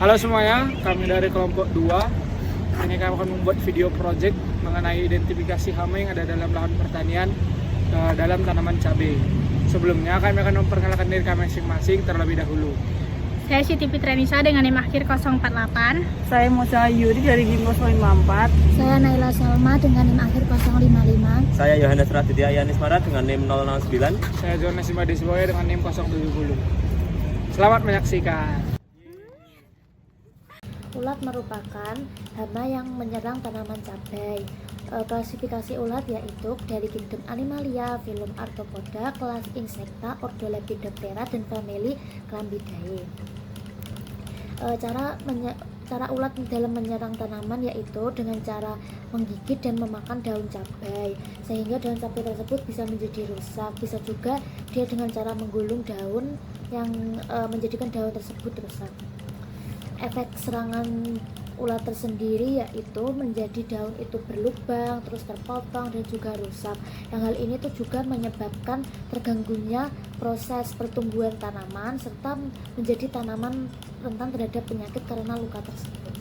Halo semuanya, kami dari kelompok 2. Ini kami akan membuat video project mengenai identifikasi hama yang ada dalam lahan pertanian dalam tanaman cabai. Sebelumnya kami akan memperkenalkan diri kami masing-masing terlebih dahulu. Saya Siti Fitranisa dengan NIM akhir 048. Saya Musa Yuri dari GIM 054. Saya Naila Salma dengan NIM akhir 055. Saya Yohanes Raditya Yanismara dengan NIM 009. Saya Jonas Simadisboya dengan NIM 070. Selamat menyaksikan. Ulat merupakan hama yang menyerang tanaman cabai. Klasifikasi ulat yaitu dari kingdom Animalia, filum Arthropoda, kelas Insecta, ordo Lepidoptera, dan famili Clambidae. Cara ulat dalam menyerang tanaman yaitu dengan cara menggigit dan memakan daun cabai sehingga daun cabai tersebut bisa menjadi rusak. Bisa juga dia dengan cara menggulung daun yang menjadikan daun tersebut rusak. Efek serangan ulat tersendiri yaitu menjadi daun itu berlubang, terus terpotong dan juga rusak. Yang hal ini tuh juga menyebabkan terganggunya proses pertumbuhan tanaman serta menjadi tanaman rentan terhadap penyakit karena luka tersebut.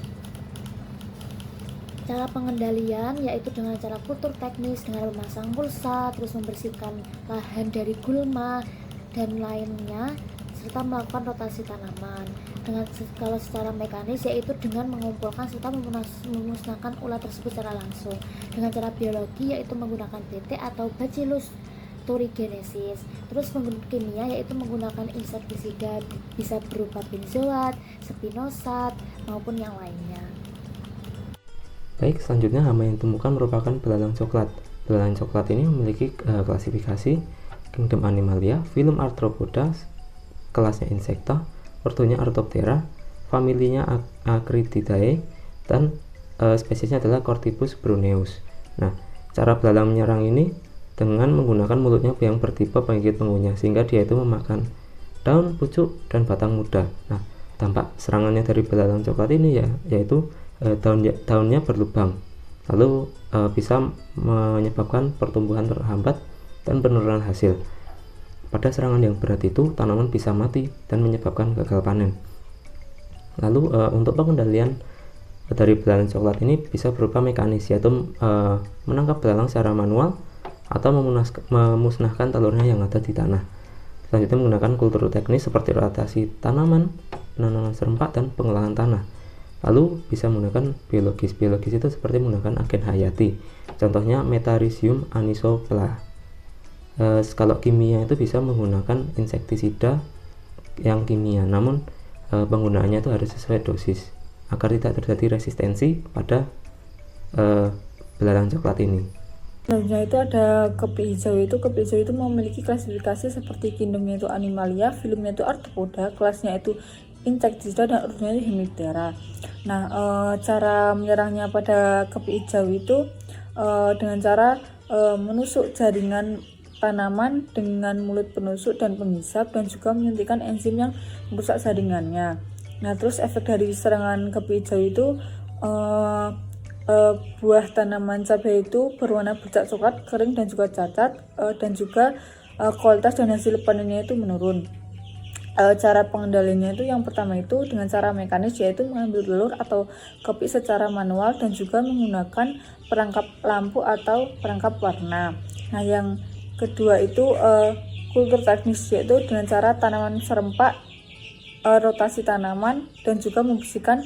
Cara pengendalian yaitu dengan cara kultur teknis, dengan memasang mulsa, terus membersihkan lahan dari gulma dan lainnya, serta melakukan rotasi tanaman. Kalau secara mekanis yaitu dengan mengumpulkan serta memusnahkan ulat tersebut secara langsung. Dengan cara biologi yaitu menggunakan BT atau Bacillus thuringiensis. Terus menggunakan kimia yaitu menggunakan insektisida, bisa berupa benzoat, spinosad maupun yang lainnya. Baik, selanjutnya hama yang ditemukan merupakan belalang coklat. Belalang coklat ini memiliki klasifikasi kingdom Animalia, filum Arthropoda, kelasnya Insecta, ordonya Arthroptera, familinya Acrididae, dan spesiesnya adalah Cortipus bruneus. Nah, cara belalang menyerang ini dengan menggunakan mulutnya yang bertipe penggigit pengunyah sehingga dia itu memakan daun, pucuk, dan batang muda. Nah, dampak serangannya dari belalang coklat ini yaitu daunnya berlubang, lalu bisa menyebabkan pertumbuhan terhambat dan penurunan hasil. Pada serangan yang berat itu, tanaman bisa mati dan menyebabkan gagal panen. Lalu untuk pengendalian dari belalang coklat ini bisa berupa mekanis, yaitu menangkap belalang secara manual atau memusnahkan telurnya yang ada di tanah. Selanjutnya menggunakan kultur teknis seperti rotasi tanaman, penanaman serempak, dan pengolahan tanah. Lalu bisa menggunakan biologis itu seperti menggunakan agen hayati, contohnya Metarhizium anisopla. Kalau kimia itu bisa menggunakan insektisida yang kimia, namun penggunaannya itu harus sesuai dosis agar tidak terjadi resistensi pada belalang coklat ini. Selanjutnya itu ada kepi hijau. Kepi hijau itu memiliki klasifikasi seperti kingdomnya itu Animalia, filumnya itu Arthropoda, kelasnya itu Insecticida, dan ordonya itu Hemiptera. Nah, cara menyerangnya pada kepi hijau itu dengan cara menusuk jaringan tanaman dengan mulut penusuk dan penghisap, dan juga menyuntikkan enzim yang merusak jaringannya. Nah, terus efek dari serangan kepi hijau itu buah tanaman cabai itu berwarna bercak coklat, kering, dan juga cacat, dan juga kualitas dan hasil panennya itu menurun. Cara pengendaliannya itu yang pertama itu dengan cara mekanis, yaitu mengambil telur atau kepi secara manual dan juga menggunakan perangkap lampu atau perangkap warna. Nah, yang kedua itu kultur teknis, yaitu dengan cara tanaman serempak, rotasi tanaman, dan juga membersihkan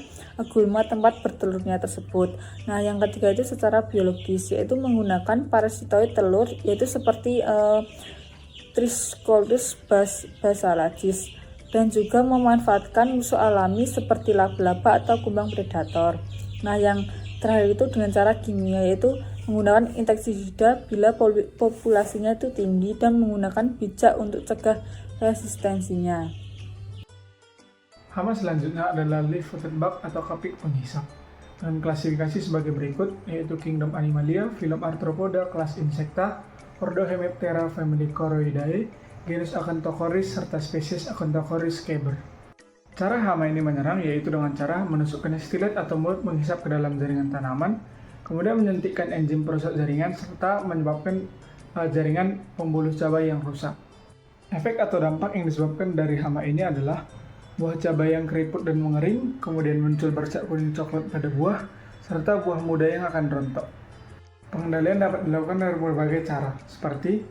gulma tempat bertelurnya tersebut. Nah, yang ketiga itu secara biologis, yaitu menggunakan parasitoid telur, yaitu seperti Triscolus basalagis, dan juga memanfaatkan musuh alami seperti laba-laba atau kumbang predator. Nah, yang terakhir itu dengan cara kimia, yaitu menggunakan insektisida bila populasinya itu tinggi dan menggunakan bijak untuk cegah resistensinya. Hama selanjutnya adalah leaf-footed bug atau kapik penghisap. Dengan klasifikasi sebagai berikut, yaitu kingdom Animalia, filum Arthropoda, kelas Insecta, ordo Hemiptera, famili Coroidae, genus Acanthocoris, serta spesies Acanthocoris caber. Cara hama ini menyerang yaitu dengan cara menusukkan stilet atau mulut menghisap ke dalam jaringan tanaman, kemudian menyuntikkan enzim perusak jaringan serta menyebabkan jaringan pembuluh cabai yang rusak. Efek atau dampak yang disebabkan dari hama ini adalah buah cabai yang keriput dan mengering, kemudian muncul bercak kuning coklat pada buah, serta buah muda yang akan rontok. Pengendalian dapat dilakukan dari berbagai cara, seperti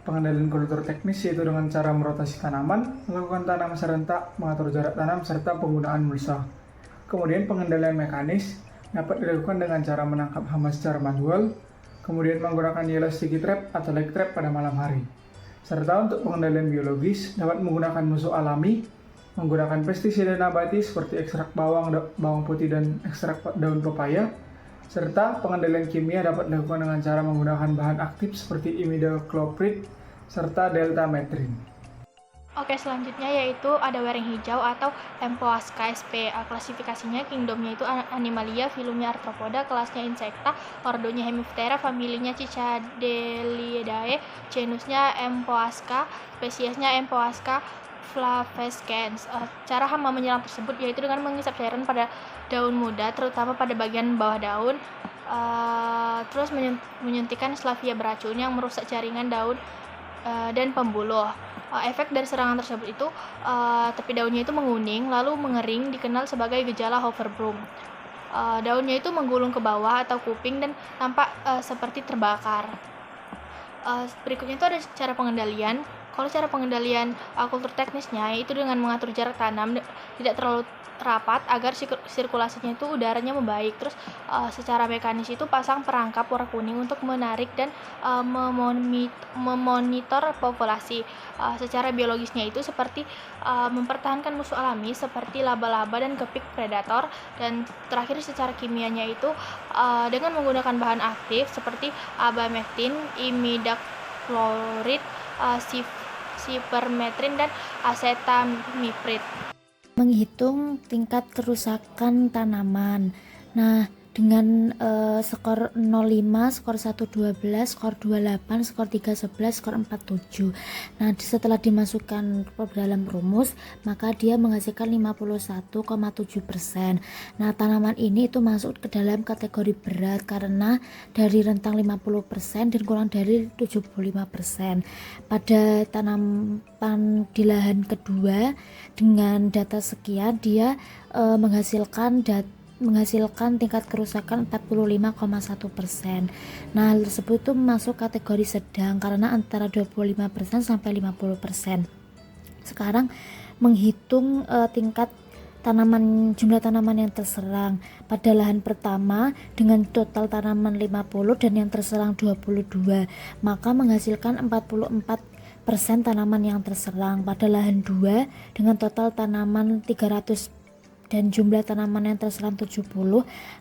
pengendalian kultur teknis yaitu dengan cara merotasi tanaman, melakukan tanam serentak, mengatur jarak tanam, serta penggunaan mulsa. Kemudian pengendalian mekanis dapat dilakukan dengan cara menangkap hama secara manual, kemudian menggunakan yellow sticky trap atau leg trap pada malam hari. Serta untuk pengendalian biologis dapat menggunakan musuh alami, menggunakan pestisida nabati seperti ekstrak bawang putih dan ekstrak daun pepaya, serta pengendalian kimia dapat dilakukan dengan cara menggunakan bahan aktif seperti imidacloprid serta deltametrin. Oke, selanjutnya yaitu ada wereng hijau atau Empoasca sp. Klasifikasinya kingdomnya itu Animalia, filumnya Arthropoda, kelasnya Insecta, ordonya Hemiptera, familinya Cicadelidae, genusnya Empoasca, spesiesnya Empoasca flavescens. Cara hama menyerang tersebut yaitu dengan menghisap cairan pada daun muda, terutama pada bagian bawah daun, terus menyuntikkan Slavia beracun yang merusak jaringan daun dan pembuluh. Efek dari serangan tersebut itu tepi daunnya itu menguning lalu mengering, dikenal sebagai gejala hoverbloom. Daunnya itu menggulung ke bawah atau kuping dan tampak seperti terbakar. Berikutnya itu ada cara pengendalian. Kalau cara pengendalian kultur teknisnya itu dengan mengatur jarak tanam tidak terlalu rapat agar sirkulasinya itu udaranya membaik. Terus secara mekanis itu pasang perangkap warna kuning untuk menarik dan memonitor populasi. Secara biologisnya itu seperti mempertahankan musuh alami seperti laba-laba dan kepik predator. Dan terakhir secara kimianya itu dengan menggunakan bahan aktif seperti abamectin, imidacloprid, sipermetrin dan acetamiprid. Menghitung tingkat kerusakan tanaman. Nah, dengan skor 05, skor 112, skor 28, skor 311, skor 47. Nah, setelah dimasukkan ke dalam rumus, maka dia menghasilkan 51,7%. Nah, tanaman ini itu masuk ke dalam kategori berat karena dari rentang 50% dan kurang dari 75%. Pada tanaman di lahan kedua dengan data sekian dia menghasilkan tingkat kerusakan 45,1%. Nah, hal tersebut itu masuk kategori sedang karena antara 25% sampai 50%. Sekarang menghitung tingkat jumlah tanaman yang terserang. Pada lahan pertama dengan total tanaman 50 dan yang terserang 22, maka menghasilkan 44% tanaman yang terserang. Pada lahan 2 dengan total tanaman 300 dan jumlah tanaman yang terserang 70,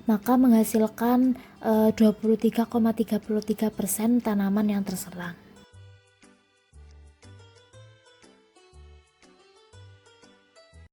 maka menghasilkan 23,33% tanaman yang terserang.